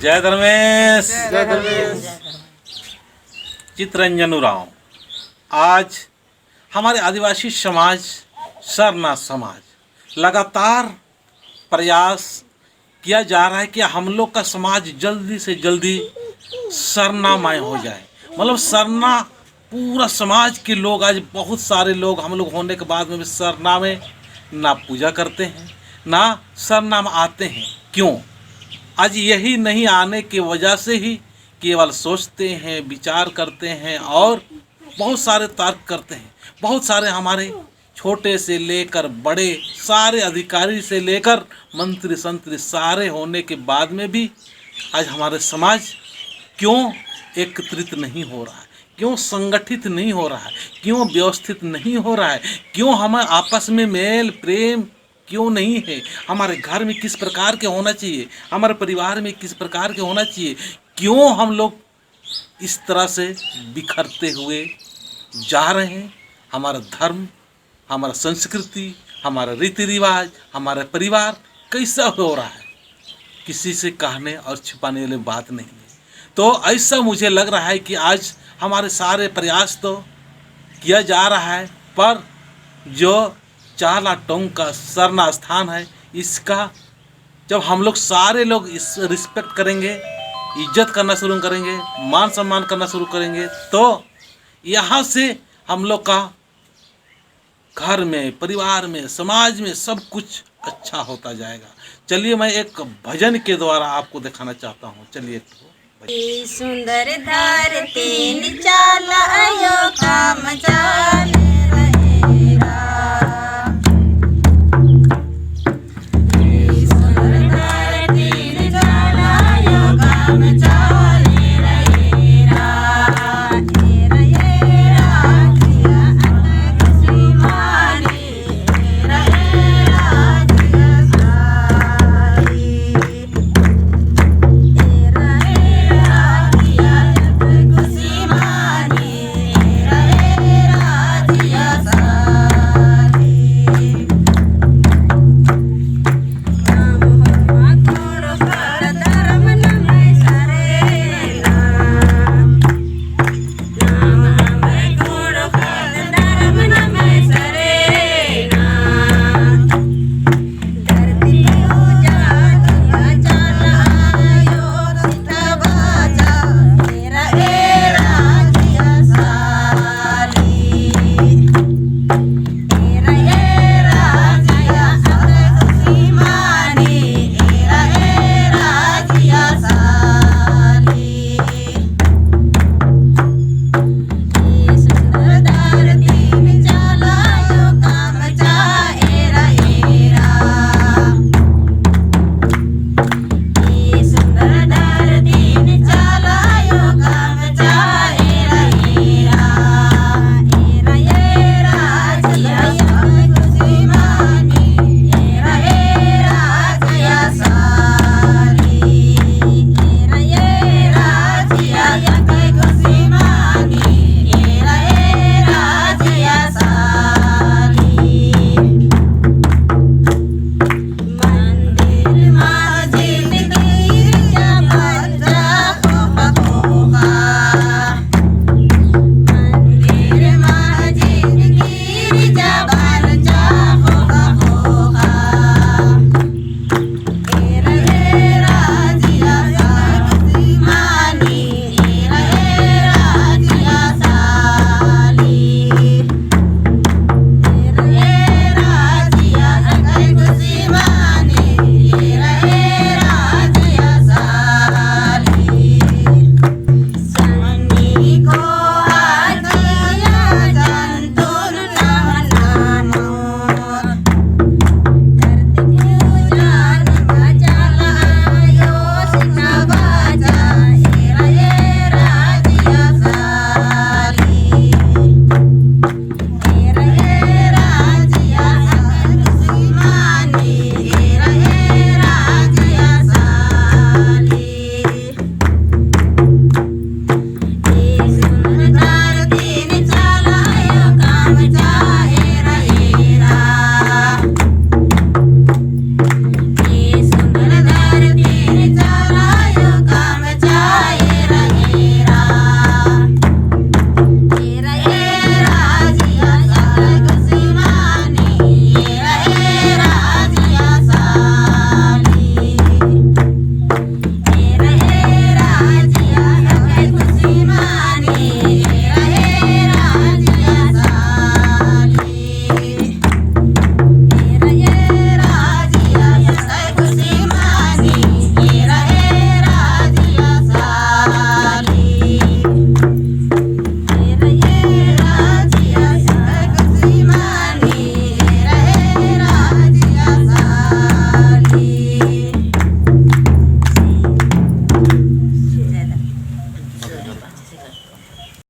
जय धर्मेश। जय धर्मेश। चितरंजन उरांव। आज हमारे आदिवासी समाज सरना समाज लगातार प्रयास किया जा रहा है कि हम लोग का समाज जल्दी से जल्दी सरनामय हो जाए। मतलब सरना पूरा समाज के लोग, आज बहुत सारे लोग हम लोग होने के बाद में भी सरनामे ना पूजा करते हैं ना सरनामा आते हैं। क्यों? आज यही नहीं आने की वजह से ही केवल सोचते हैं, विचार करते हैं और बहुत सारे तर्क करते हैं। बहुत सारे हमारे छोटे से लेकर बड़े सारे अधिकारी से लेकर मंत्री संतरी सारे होने के बाद में भी आज हमारे समाज क्यों एकत्रित नहीं हो रहा है, क्यों संगठित नहीं हो रहा है, क्यों व्यवस्थित नहीं हो रहा है, क्यों हमें आपस में मेल प्रेम क्यों नहीं है, हमारे घर में किस प्रकार के होना चाहिए, हमारे परिवार में किस प्रकार के होना चाहिए, क्यों हम लोग इस तरह से बिखरते हुए जा रहे हैं। हमारा धर्म, हमारा संस्कृति, हमारा रीति रिवाज, हमारा परिवार कैसा हो रहा है, किसी से कहने और छिपाने वाली बात नहीं है। तो ऐसा मुझे लग रहा है कि आज हमारे सारे प्रयास तो किया जा रहा है, पर जो चाला टोंग का सरना स्थान है, इसका जब हम लोग सारे लोग इस रिस्पेक्ट करेंगे, इज्जत करना शुरू करेंगे, मान सम्मान करना शुरू करेंगे, तो यहाँ से हम लोग का घर में, परिवार में, समाज में सब कुछ अच्छा होता जाएगा। चलिए मैं एक भजन के द्वारा आपको दिखाना चाहता हूँ। चलिए सुंदर धरती चाला यो काम चाला।